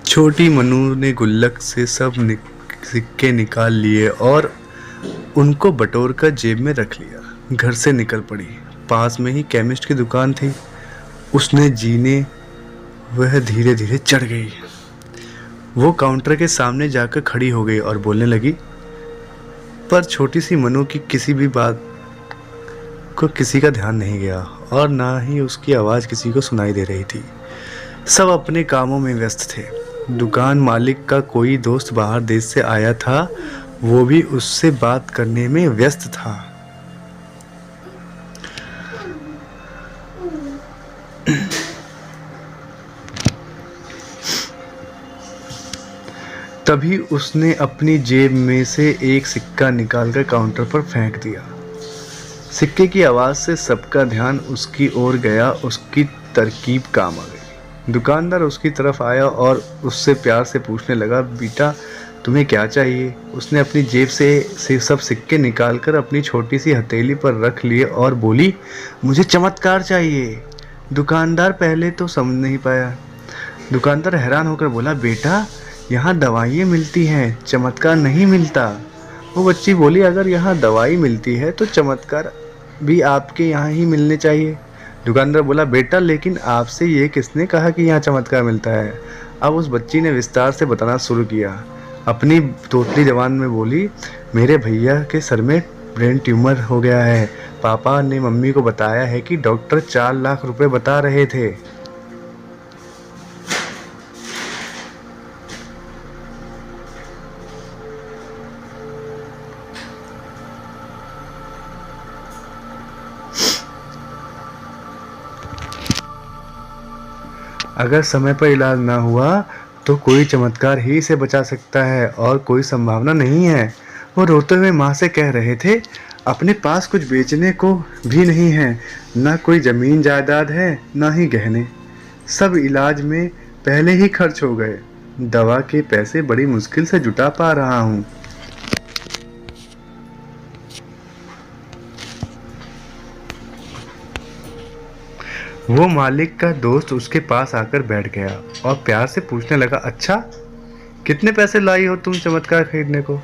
छोटी मनु ने गुल्लक से सब सिक्के निकाल लिए और उनको बटोर कर जेब में रख लिया। घर से निकल पड़ी। पास में ही केमिस्ट की दुकान थी। उसने जीने वह धीरे धीरे चढ़ गई। वो काउंटर के सामने जाकर खड़ी हो गई और बोलने लगी, पर छोटी सी मनु की किसी भी बात को किसी का ध्यान नहीं गया और ना ही उसकी आवाज़ किसी को सुनाई दे रही थी। सब अपने कामों में व्यस्त थे। दुकान मालिक का कोई दोस्त बाहर देश से आया था, वो भी उससे बात करने में व्यस्त था। तभी उसने अपनी जेब में से एक सिक्का निकालकर काउंटर पर फेंक दिया। सिक्के की आवाज़ से सबका ध्यान उसकी ओर गया। उसकी तरकीब काम आ गई। दुकानदार उसकी तरफ आया और उससे प्यार से पूछने लगा, बेटा तुम्हें क्या चाहिए? उसने अपनी जेब से सब सिक्के निकालकर अपनी छोटी सी हथेली पर रख लिए और बोली, मुझे चमत्कार चाहिए। दुकानदार पहले तो समझ नहीं पाया। दुकानदार हैरान होकर बोला, बेटा यहाँ दवाइयाँ मिलती हैं, चमत्कार नहीं मिलता। वो बच्ची बोली, अगर यहाँ दवाई मिलती है तो चमत्कार भी आपके यहाँ ही मिलने चाहिए। दुकानदार बोला, बेटा लेकिन आपसे ये किसने कहा कि यहाँ चमत्कार मिलता है? अब उस बच्ची ने विस्तार से बताना शुरू किया। अपनी तोतली जबान में बोली, मेरे भैया के सर में ब्रेन ट्यूमर हो गया है। पापा ने मम्मी को बताया है कि डॉक्टर 4 लाख रुपए बता रहे थे। अगर समय पर इलाज ना हुआ तो कोई चमत्कार ही इसे बचा सकता है और कोई संभावना नहीं है। वो रोते हुए माँ से कह रहे थे, अपने पास कुछ बेचने को भी नहीं है, ना कोई ज़मीन जायदाद है, ना ही गहने। सब इलाज में पहले ही खर्च हो गए। दवा के पैसे बड़ी मुश्किल से जुटा पा रहा हूँ। वो मालिक का दोस्त उसके पास आकर बैठ गया और प्यार से पूछने लगा, अच्छा कितने पैसे लाई हो तुम चमत्कार खरीदने को?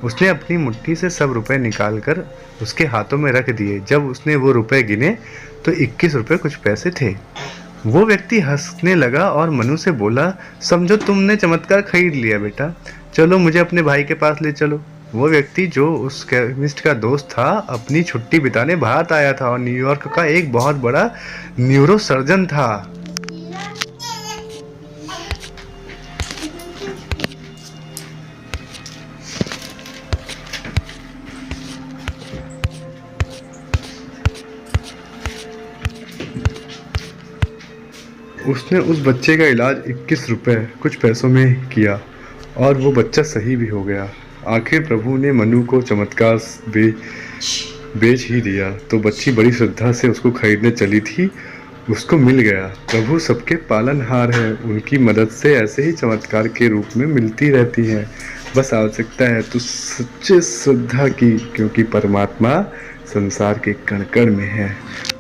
उसने अपनी मुट्ठी से सब रुपए निकालकर उसके हाथों में रख दिए। जब उसने वो रुपए गिने तो 21 रुपए कुछ पैसे थे। वो व्यक्ति हंसने लगा और मनु से बोला, समझो तुमने चमत्कार खरीद लिया बेटा, चलो मुझे अपने भाई के पास ले चलो। वो व्यक्ति जो उस केमिस्ट का दोस्त था, अपनी छुट्टी बिताने भारत आया था और न्यूयॉर्क का एक बहुत बड़ा न्यूरो सर्जन था। उसने उस बच्चे का इलाज 21 रुपए कुछ पैसों में किया और वो बच्चा सही भी हो गया। आखिर प्रभु ने मनु को चमत्कार बेच ही दिया। तो बच्ची बड़ी श्रद्धा से उसको खरीदने चली थी, उसको मिल गया। प्रभु सबके पालनहार है, उनकी मदद से ऐसे ही चमत्कार के रूप में मिलती रहती हैं। बस आवश्यकता है तो सच्चे श्रद्धा की, क्योंकि परमात्मा संसार के कण कण में है।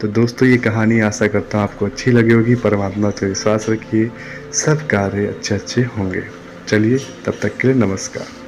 तो दोस्तों ये कहानी आशा करता हूँ आपको अच्छी लगी होगी। परमात्मा से विश्वास रखिए, सब कार्य अच्छे अच्छे होंगे। चलिए तब तक के लिए नमस्कार।